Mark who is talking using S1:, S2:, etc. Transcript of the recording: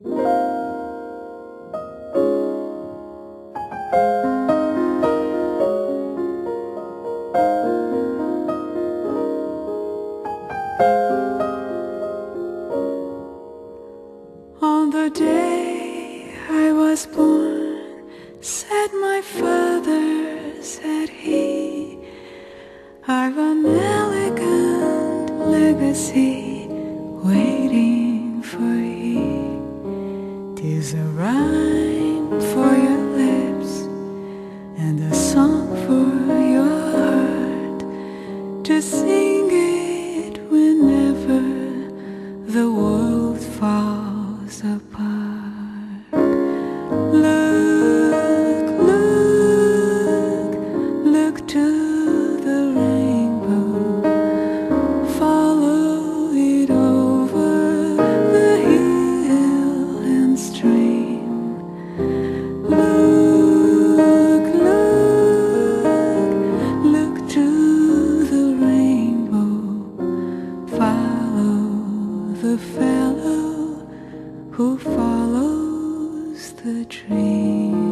S1: On the day I was born, said my father, said he, I've an elegant legacy waiting for ye. 'Tis a rhyme for your lips and a song for your heart, to sing it whenever the world falls apart. Look, look, look to the rainbow, follow it over the hill and stream. Look, look, look to the rainbow, follow the fellow who follows the dream.